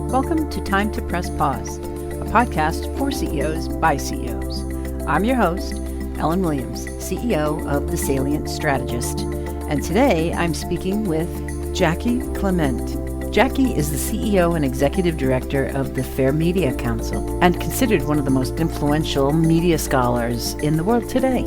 Welcome to Time to Press Pause, a podcast for CEOs by CEOs. I'm your host, Ellen Williams, CEO of the Salient Strategist, and today I'm speaking with Jaci Clement. Jaci is the CEO and Executive Director of the Fair Media Council and considered one of the most influential media scholars in the world today.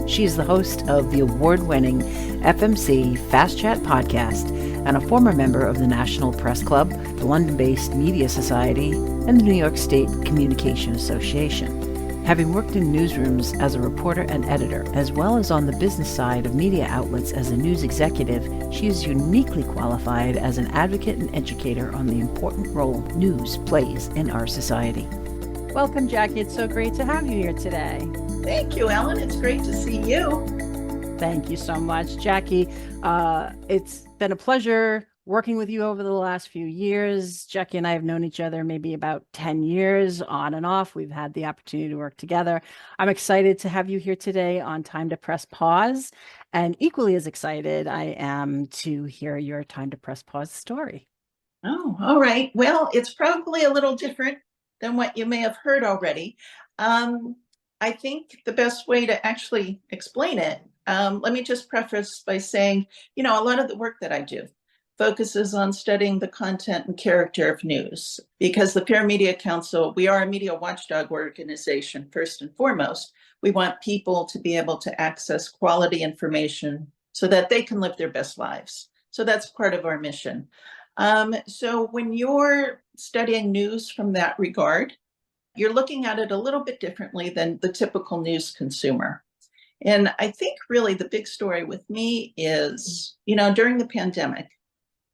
She is the host of the award-winning FMC Fast Chat podcast and a former member of the National Press Club, the London-based Media Society, and the New York State Communication Association. Having worked in newsrooms as a reporter and editor, as well as on the business side of media outlets as a news executive, she is uniquely qualified as an advocate and educator on the important role news plays in our society. Welcome, Jaci. It's so great to have you here today. Thank you, Ellen. It's great to see you. Thank you so much, Jaci. It's been a pleasure working with you over the last few years. Jaci and I have known each other maybe about 10 years on and off. We've had the opportunity to work together. I'm excited to have you here today on Time to Press Pause. And equally as excited I am to hear your Time to Press Pause story. Oh, all right. Well, it's probably a little different than what you may have heard already. I think the best way to actually explain it, let me just preface by saying, a lot of the work that I do focuses on studying the content and character of news, because the Fair Media Council, we are a media watchdog organization. First and foremost, we want people to be able to access quality information so that they can live their best lives. So that's part of our mission. So when you're studying news from that regard, you're looking at it a little bit differently than the typical news consumer. And I think really the big story with me is, during the pandemic,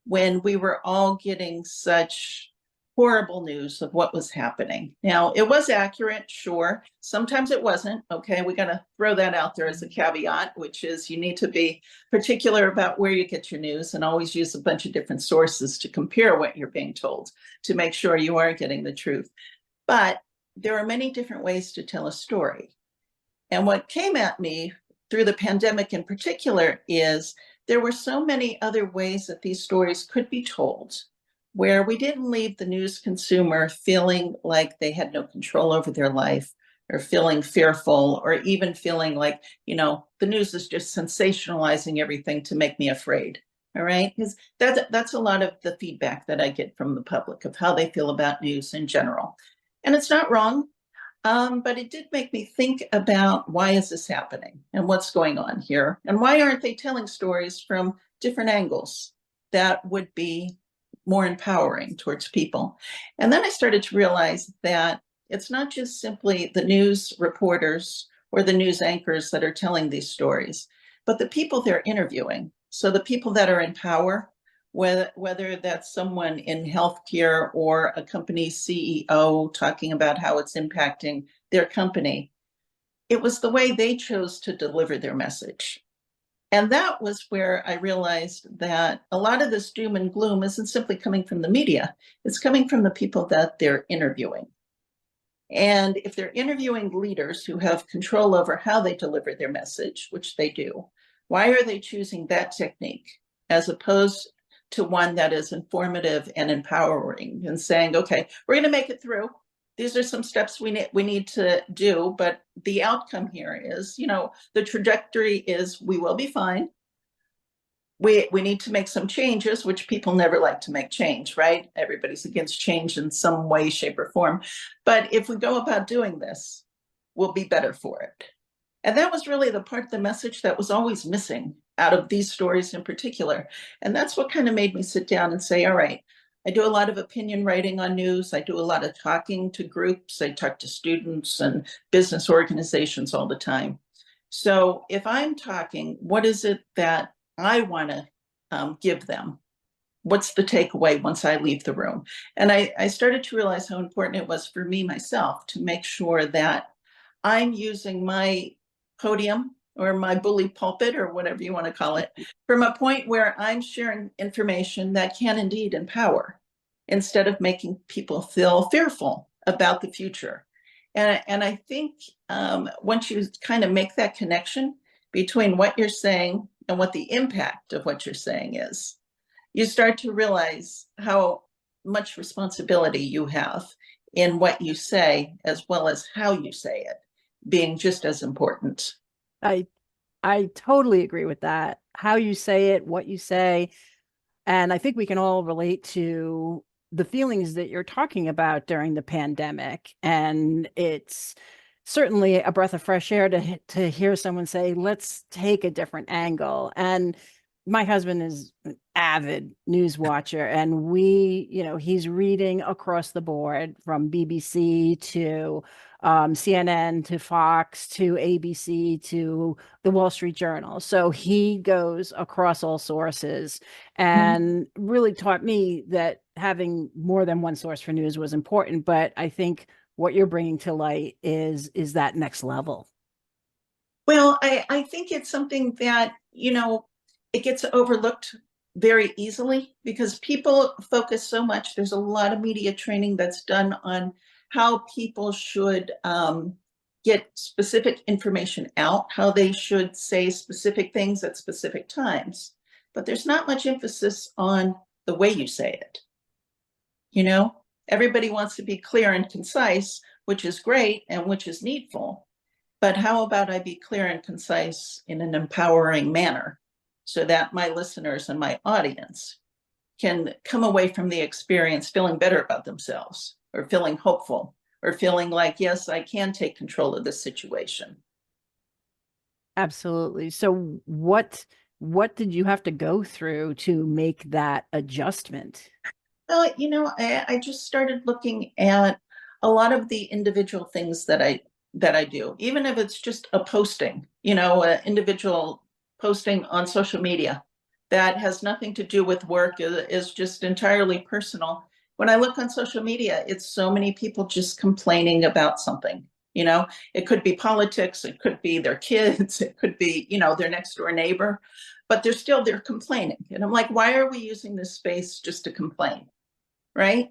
when we were all getting such horrible news of what was happening. Now, it was accurate, sure. Sometimes it wasn't. Okay, we got to throw that out there as a caveat, which is you need to be particular about where you get your news and always use a bunch of different sources to compare what you're being told to make sure you are getting the truth. But there are many different ways to tell a story. And what came at me through the pandemic in particular is there were so many other ways that these stories could be told, where we didn't leave the news consumer feeling like they had no control over their life, or feeling fearful, or even feeling like, the news is just sensationalizing everything to make me afraid. All right, because that's a lot of the feedback that I get from the public of how they feel about news in general. And it's not wrong, but it did make me think about why is this happening and what's going on here? And why aren't they telling stories from different angles that would be more empowering towards people? And then I started to realize that it's not just simply the news reporters or the news anchors that are telling these stories, but the people they're interviewing. So the people that are in power, whether that's someone in healthcare or a company CEO talking about how it's impacting their company, it was the way they chose to deliver their message. And that was where I realized that a lot of this doom and gloom isn't simply coming from the media, it's coming from the people that they're interviewing. And if they're interviewing leaders who have control over how they deliver their message, which they do, why are they choosing that technique as opposed to one that is informative and empowering and saying, okay, we're going to make it through. These are some steps we need to do, but the outcome here is, the trajectory is we will be fine. We need to make some changes, which people never like to make change, right? Everybody's against change in some way, shape, or form. But if we go about doing this, we'll be better for it. And that was really the part of the message that was always missing out of these stories in particular. And that's what kind of made me sit down and say, all right, I do a lot of opinion writing on news. I do a lot of talking to groups. I talk to students and business organizations all the time. So if I'm talking, what is it that I want to give them? What's the takeaway once I leave the room? And I started to realize how important it was for me myself to make sure that I'm using my podium or my bully pulpit or whatever you want to call it, from a point where I'm sharing information that can indeed empower instead of making people feel fearful about the future. And I think once you kind of make that connection between what you're saying and what the impact of what you're saying is, you start to realize how much responsibility you have in what you say, as well as how you say it, being just as important. I I totally agree with that. How you say it, what you say, and I think we can all relate to the feelings that you're talking about during the pandemic. And it's certainly a breath of fresh air to hear someone say, let's take a different angle. And my husband is an avid news watcher, and he's reading across the board from BBC to CNN to Fox to ABC to the Wall Street Journal. So he goes across all sources and really taught me that having more than one source for news was important. But I think what you're bringing to light is that next level. Well, I think it's something that, it gets overlooked very easily because people focus so much. There's a lot of media training that's done on how people should get specific information out, how they should say specific things at specific times. But there's not much emphasis on the way you say it. Everybody wants to be clear and concise, which is great and which is needful. But how about I be clear and concise in an empowering manner so that my listeners and my audience can come away from the experience feeling better about themselves, or feeling hopeful, or feeling like, yes, I can take control of this situation. Absolutely. So what did you have to go through to make that adjustment? Well, I just started looking at a lot of the individual things that I do, even if it's just a posting, an individual posting on social media that has nothing to do with work, is just entirely personal. When I look on social media, it's so many people just complaining about something. It could be politics, it could be their kids, it could be, their next door neighbor, but they're complaining. And I'm like, why are we using this space just to complain? Right?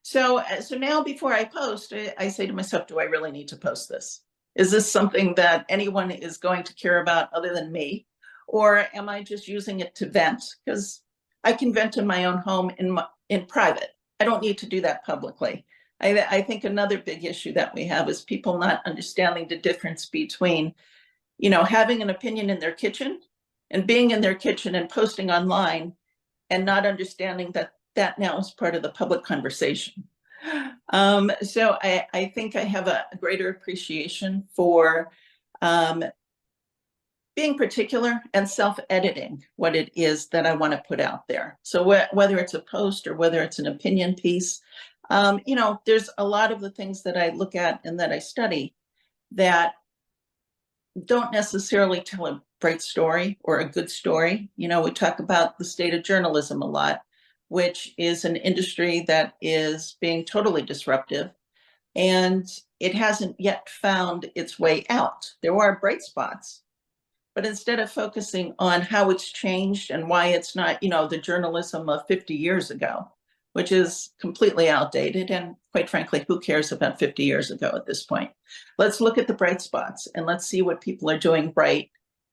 So now before I post, I say to myself, do I really need to post this? Is this something that anyone is going to care about other than me? Or am I just using it to vent? Because I can vent in my own home in private. I don't need to do that publicly. I think another big issue that we have is people not understanding the difference between, having an opinion in their kitchen and being in their kitchen and posting online, and not understanding that now is part of the public conversation. So I think I have a greater appreciation for being particular and self-editing what it is that I want to put out there. So whether it's a post or whether it's an opinion piece, there's a lot of the things that I look at and that I study that don't necessarily tell a great story or a good story. We talk about the state of journalism a lot, which is an industry that is being totally disruptive, and it hasn't yet found its way out. There are bright spots, but instead of focusing on how it's changed and why it's not, the journalism of 50 years ago, which is completely outdated. And quite frankly, who cares about 50 years ago at this point? Let's look at the bright spots and let's see what people are doing right.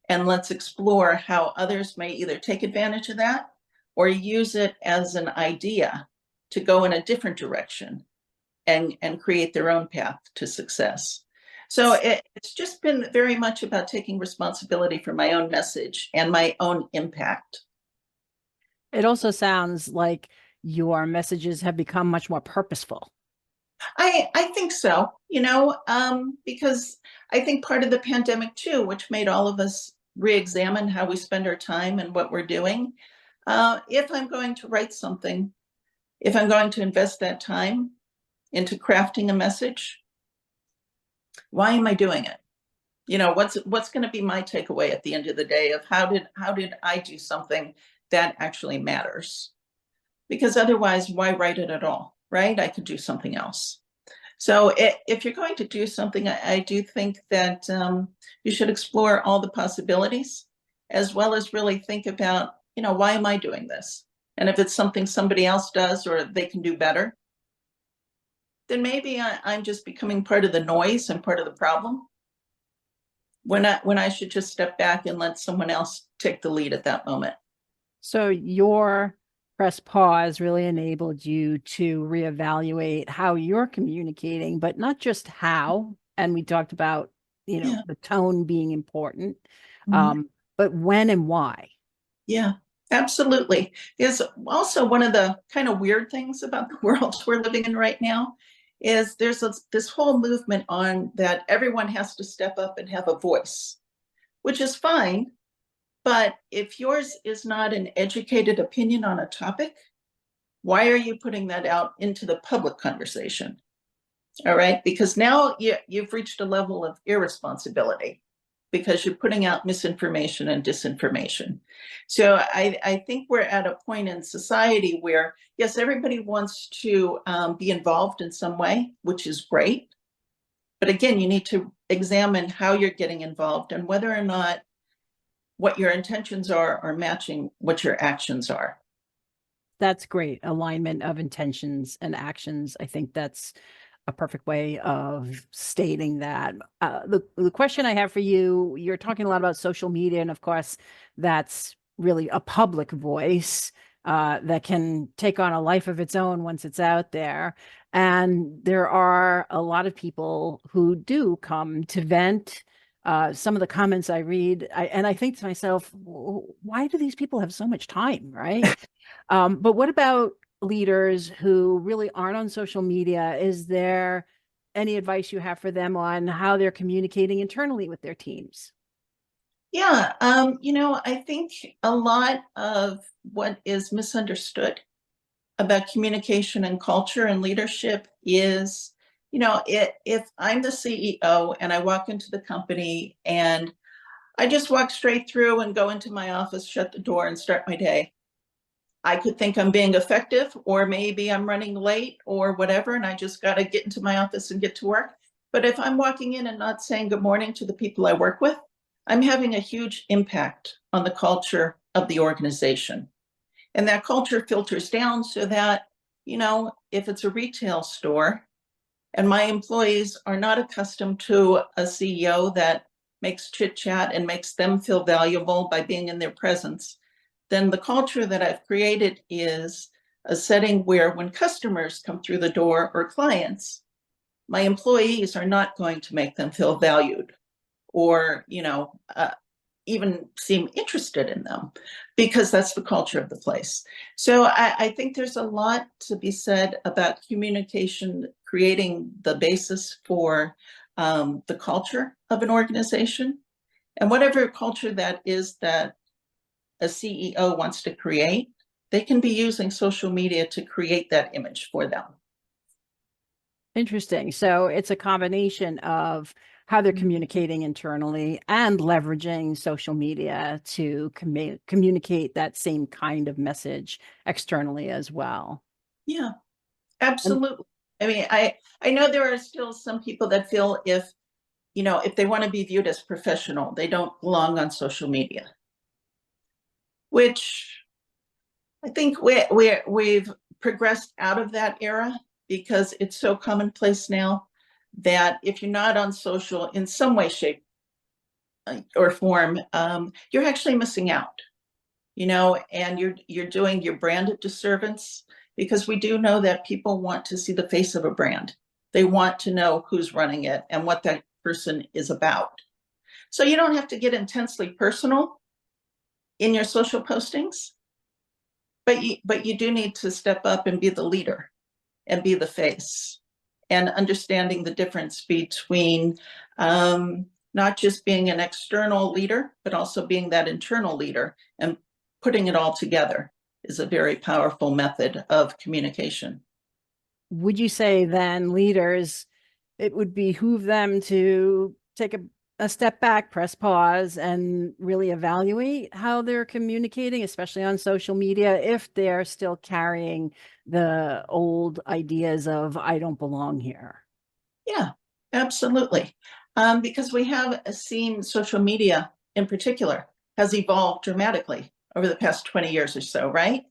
And let's explore how others may either take advantage of that or use it as an idea to go in a different direction and create their own path to success. So it's just been very much about taking responsibility for my own message and my own impact. It also sounds like your messages have become much more purposeful. I think so, because I think part of the pandemic too, which made all of us re-examine how we spend our time and what we're doing. If I'm going to write something, if I'm going to invest that time into crafting a message, why am I doing it? What's going to be my takeaway at the end of the day of how did I do something that actually matters? Because otherwise, why write it at all, right? I could do something else. So if you're going to do something, I do think that you should explore all the possibilities, as well as really think about, why am I doing this? And if it's something somebody else does or they can do better, then maybe I'm just becoming part of the noise and part of the problem, when I should just step back and let someone else take the lead at that moment. So your Press pause really enabled you to reevaluate how you're communicating, but not just how. And we talked about, Yeah. the tone being important, Mhm. but when and why. Yeah, absolutely. Is also one of the kind of weird things about the world we're living in right now is there's this whole movement on that everyone has to step up and have a voice, which is fine. But if yours is not an educated opinion on a topic, why are you putting that out into the public conversation? All right, because now you've reached a level of irresponsibility because you're putting out misinformation and disinformation. So I think we're at a point in society where, yes, everybody wants to be involved in some way, which is great. But again, you need to examine how you're getting involved and whether or not what your intentions are matching what your actions are. That's great. Alignment of intentions and actions. I think that's a perfect way of stating that. The question I have for you, you're talking a lot about social media, and of course, that's really a public voice that can take on a life of its own once it's out there. And there are a lot of people who do come to vent. Some of the comments I read, and I think to myself, why do these people have so much time, right? But what about leaders who really aren't on social media? Is there any advice you have for them on how they're communicating internally with their teams? Yeah, I think a lot of what is misunderstood about communication and culture and leadership is, if I'm the CEO and I walk into the company and I just walk straight through and go into my office, shut the door, and start my day, I could think I'm being effective, or maybe I'm running late or whatever, and I just got to get into my office and get to work. But if I'm walking in and not saying good morning to the people I work with, I'm having a huge impact on the culture of the organization. And that culture filters down so that, if it's a retail store and my employees are not accustomed to a CEO that makes chit chat and makes them feel valuable by being in their presence, then the culture that I've created is a setting where when customers come through the door or clients, my employees are not going to make them feel valued or, even seem interested in them because that's the culture of the place. So I think there's a lot to be said about communication, creating the basis for the culture of an organization. And whatever culture that is that a CEO wants to create, they can be using social media to create that image for them. Interesting. So it's a combination of how they're communicating internally and leveraging social media to communicate that same kind of message externally as well. Yeah, And absolutely. I mean, I know there are still some people that feel if they want to be viewed as professional, they don't belong on social media, which I think we've progressed out of that era because it's so commonplace now that if you're not on social in some way, shape, or form, you're actually missing out, and you're doing your brand a disservice because we do know that people want to see the face of a brand. They want to know who's running it and what that person is about. So you don't have to get intensely personal in your social postings, but you do need to step up and be the leader and be the face and understanding the difference between not just being an external leader, but also being that internal leader, and putting it all together is a very powerful method of communication. would you say then leaders, it would behoove them to take a step back, press pause, and really evaluate how they're communicating, especially on social media, if they're still carrying the old ideas of I don't belong here? Yeah, absolutely. Because we have seen social media in particular has evolved dramatically over the past 20 years or so, right?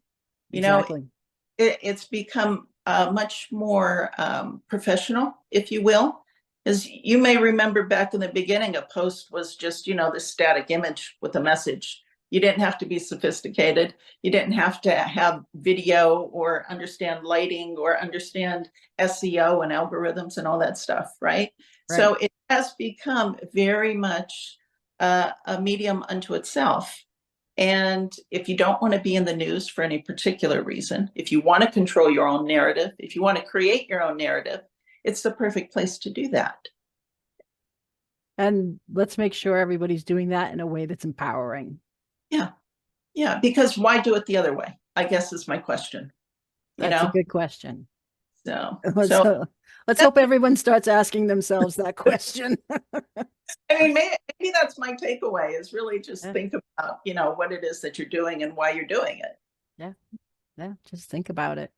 You know, Exactly. it's become much more professional, if you will. As you may remember back in the beginning, a post was just, this static image with a message. You didn't have to be sophisticated. You didn't have to have video or understand lighting or understand SEO and algorithms and all that stuff, right? So it has become very much a medium unto itself. And if you don't want to be in the news for any particular reason, if you want to control your own narrative, if you want to create your own narrative, it's the perfect place to do that. And let's make sure everybody's doing that in a way that's empowering. Yeah. Yeah. Because why do it the other way? I guess is my question. That's a good question. So let's hope everyone starts asking themselves that question. I mean, maybe that's my takeaway is really just think about, what it is that you're doing and why you're doing it. Yeah. Just think about it.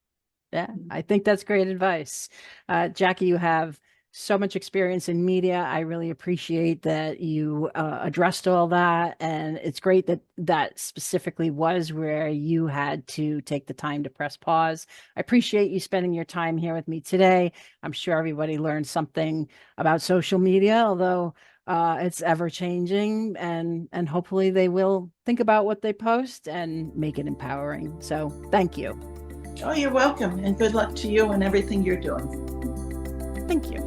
Yeah. I think that's great advice. Jaci, you have so much experience in media. I really appreciate that you addressed all that. And it's great that that specifically was where you had to take the time to press pause. I appreciate you spending your time here with me today. I'm sure everybody learned something about social media, although it's ever changing, and hopefully they will think about what they post and make it empowering. So thank you. Oh, you're welcome. And good luck to you and everything you're doing. Thank you.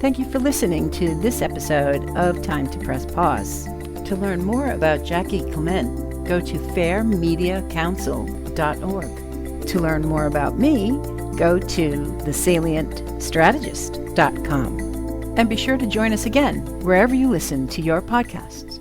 Thank you for listening to this episode of Time to Press Pause. To learn more about Jaci Clement, go to fairmediacouncil.org. To learn more about me, go to thesalientstrategist.com. And be sure to join us again wherever you listen to your podcasts.